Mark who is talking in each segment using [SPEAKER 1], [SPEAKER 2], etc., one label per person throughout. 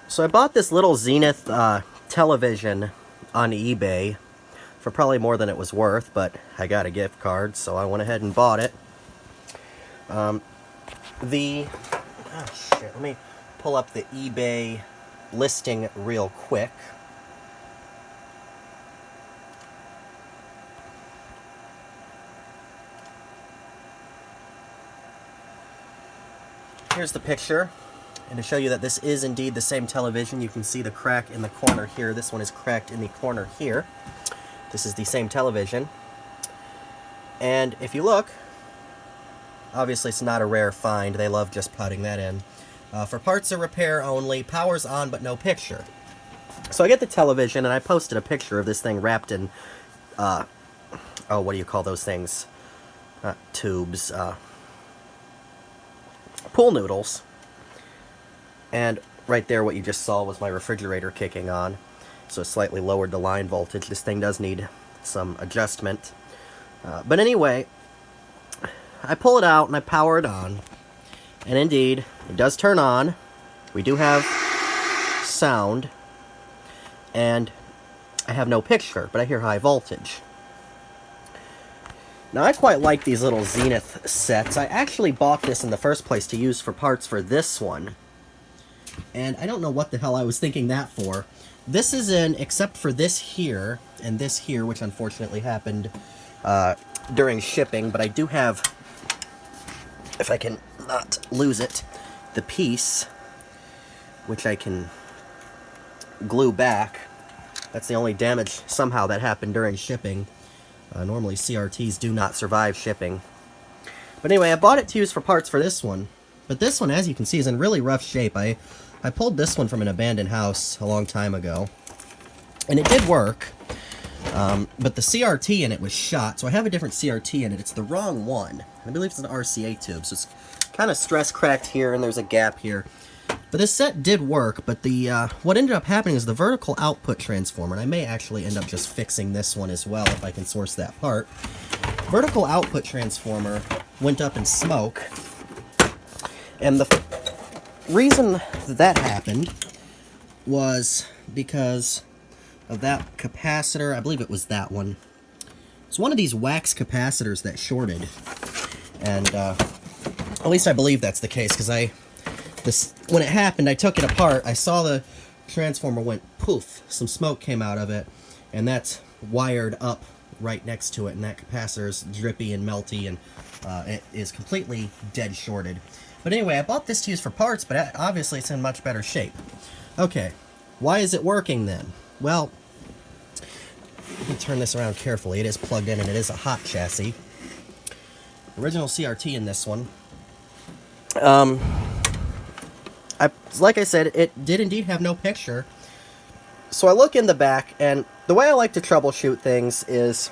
[SPEAKER 1] So I bought this little Zenith television on eBay for probably more than it was worth, but I got a gift card, so I went ahead and bought it. Oh shit, let me pull up the eBay listing real quick. Here's the picture, and to show you that this is indeed the same television, you can see the crack in the corner here. This one is cracked in the corner here. This is the same television. And if you look, obviously it's not a rare find. They love just putting that in. For parts or repair only, power's on but no picture. So I get the television, and I posted a picture of this thing wrapped in, oh, what do you call those things? Not tubes, pool noodles. And right there, what you just saw was my refrigerator kicking on. So it slightly lowered the line voltage. This thing does need some adjustment. But anyway, I pull it out and I power it on. And indeed, it does turn on. We do have sound. And I have no picture, but I hear high voltage. Now, I quite like these little Zenith sets. I actually bought this in the first place to use for parts for this one. And I don't know what the hell I was thinking that for. This is in, except for this here, and this here, which unfortunately happened during shipping, but I do have, if I can not lose it, the piece, which I can glue back. That's the only damage somehow that happened during shipping. Normally CRTs do not survive shipping. But anyway, I bought it to use for parts for this one. But this one, as you can see, is in really rough shape. I pulled this one from an abandoned house a long time ago. And it did work. But the CRT in it was shot. So I have a different CRT in it. It's the wrong one. I believe it's an RCA tube. So it's kind of stress cracked here, and there's a gap here. But this set did work, but the what ended up happening is the vertical output transformer, and I may actually end up just fixing this one as well if I can source that part. Vertical output transformer went up in smoke, and the reason that happened was because of that capacitor. I believe it was that one. It's one of these wax capacitors that shorted, and at least I believe that's the case, because when it happened, I took it apart, I saw the transformer went poof, some smoke came out of it, and that's wired up right next to it, and that capacitor is drippy and melty, and it is completely dead shorted. But anyway, I bought this to use for parts, but obviously it's in much better shape. Okay, why is it working then? Well, let me turn this around carefully. It is plugged in, and it is a hot chassis. Original CRT in this one. Like I said, it did indeed have no picture. So I look in the back, and the way I like to troubleshoot things is,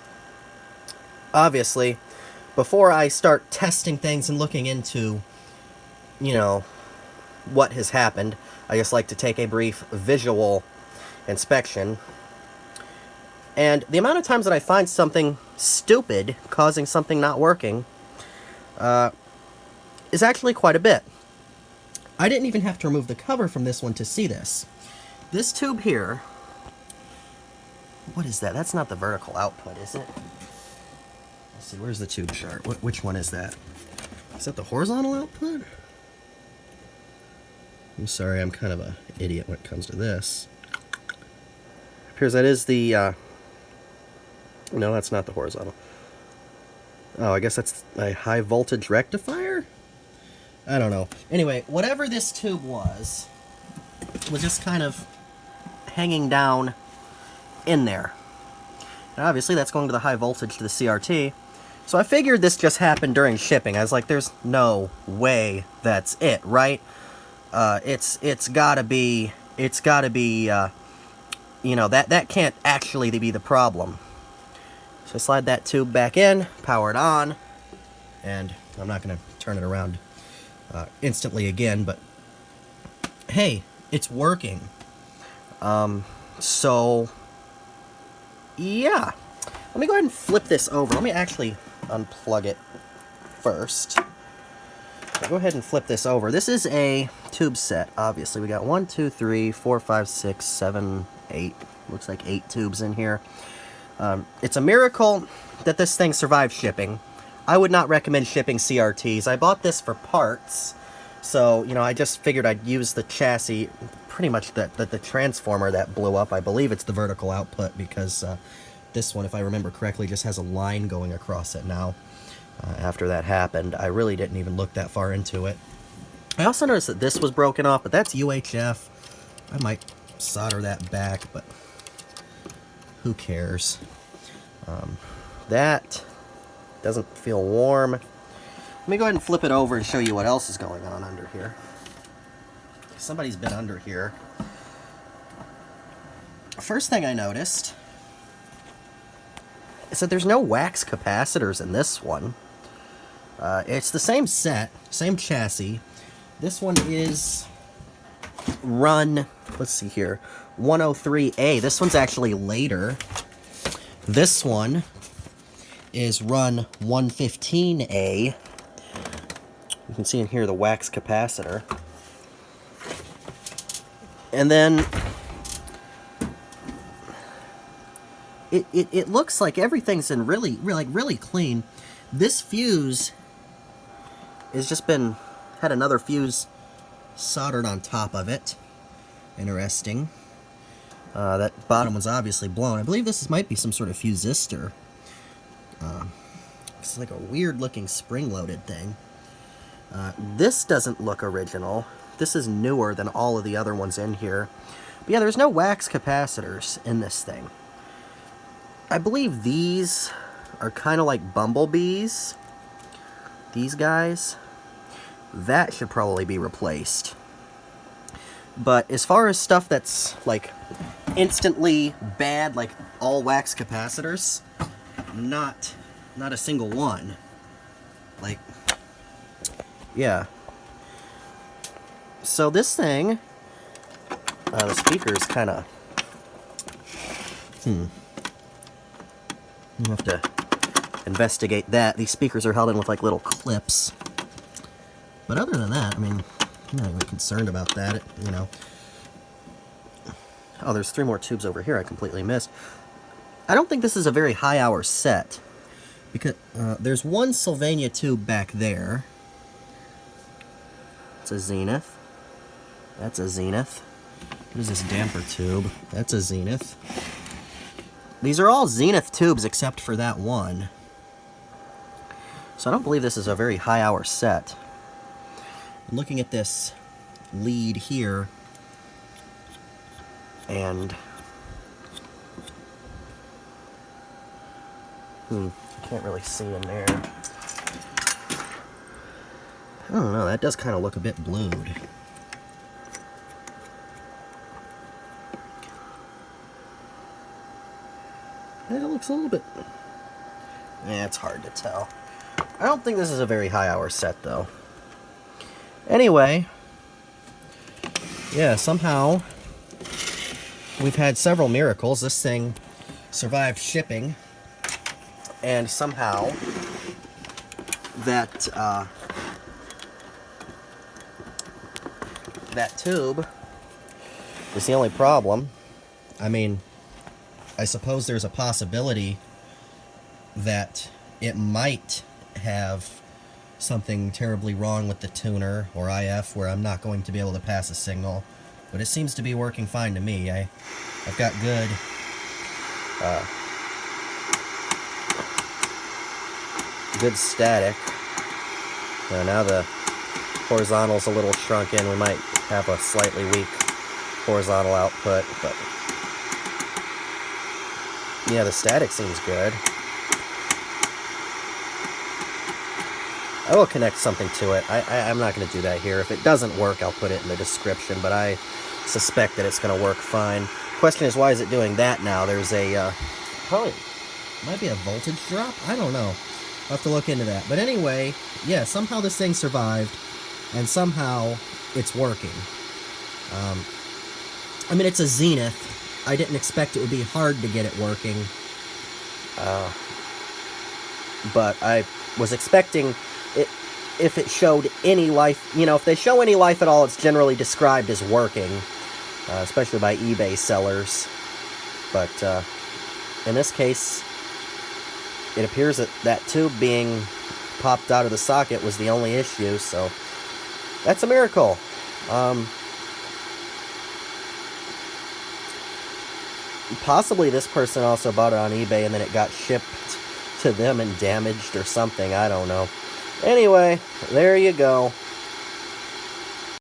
[SPEAKER 1] obviously, before I start testing things and looking into, you know, what has happened, I just like to take a brief visual inspection. And the amount of times that I find something stupid causing something not working is actually quite a bit. I didn't even have to remove the cover from this one to see this. This tube here, what is that? That's not the vertical output, is it? Let's see, where's the tube chart? Which one is that? Is that the horizontal output? I'm sorry, I'm kind of an idiot when it comes to this. It appears that is the, no, that's not the horizontal. Oh, I guess that's a high voltage rectifier? I don't know. Anyway, whatever this tube was just kind of hanging down in there. And obviously that's going to the high voltage to the CRT. So I figured this just happened during shipping. I was like, there's no way that's it, right? It's gotta be, you know, that can't actually be the problem. So I slide that tube back in, power it on, and I'm not gonna turn it around instantly again, but hey, it's working. So yeah, let me go ahead and flip this over. Let me actually unplug it first. So go ahead and flip this over. This is a tube set, obviously. We got 1, 2, 3, 4, 5, 6, 7, 8. Looks like 8 tubes in here. It's a miracle that this thing survived shipping. I would not recommend shipping CRTs. I bought this for parts, so, you know, I just figured I'd use the chassis, pretty much the transformer that blew up. I believe it's the vertical output, because this one, if I remember correctly, just has a line going across it now. After that happened, I really didn't even look that far into it. I also noticed that this was broken off, but that's UHF. I might solder that back, but who cares? That doesn't feel warm. Let me go ahead and flip it over and show you what else is going on under here. Somebody's been under here. First thing I noticed is that there's no wax capacitors in this one. It's the same set, same chassis. This one is run, let's see here, 103A. This one's actually later. This one is run 115A. You can see in here the wax capacitor. And then it looks like everything's in really clean. This fuse has just had another fuse soldered on top of it. Interesting. That bottom was obviously blown. I believe this might be some sort of fusistor. It's like a weird looking spring-loaded thing. This doesn't look original. This is newer than all of the other ones in here. But yeah, there's no wax capacitors in this thing. I believe these are kind of like bumblebees. These guys. That should probably be replaced. But as far as stuff that's like instantly bad, like all wax capacitors, not a single one. Like, yeah. So this thing, the speaker's kind of, I'll have to investigate that. These speakers are held in with like little clips. But other than that, I mean, I'm not even concerned about that, you know. Oh, there's 3 more tubes over here I completely missed. I don't think this is a very high-hour set, because there's one Sylvania tube back there. It's a Zenith. That's a Zenith. What is this damper tube? That's a Zenith. These are all Zenith tubes except for that one. So I don't believe this is a very high-hour set. Looking at this lead here, and can't really see in there. I don't know, that does kind of look a bit blued. It looks a little bit... it's hard to tell. I don't think this is a very high-hour set, though. Anyway, yeah, somehow we've had several miracles. This thing survived shipping, and somehow that that tube is the only problem. I mean, I suppose there's a possibility that it might have something terribly wrong with the tuner or IF where I'm not going to be able to pass a signal, but it seems to be working fine to me. I've got good good static. Now the horizontal's a little shrunk in. We might have a slightly weak horizontal output, but yeah, the static seems good. I will connect something to it. I'm not going to do that here. If it doesn't work, I'll put it in the description, but I suspect that it's going to work fine. Question is, why is it doing that now? There's a, probably, might be a voltage drop? I don't know. I'll have to look into that. But anyway, yeah, somehow this thing survived, and somehow it's working. I mean, it's a Zenith. I didn't expect it would be hard to get it working. But I was expecting it. if it showed any life. You know, if they show any life at all, it's generally described as working, especially by eBay sellers. But in this case, it appears that that tube being popped out of the socket was the only issue, so that's a miracle. Possibly this person also bought it on eBay and then it got shipped to them and damaged or something, I don't know. Anyway, there you go.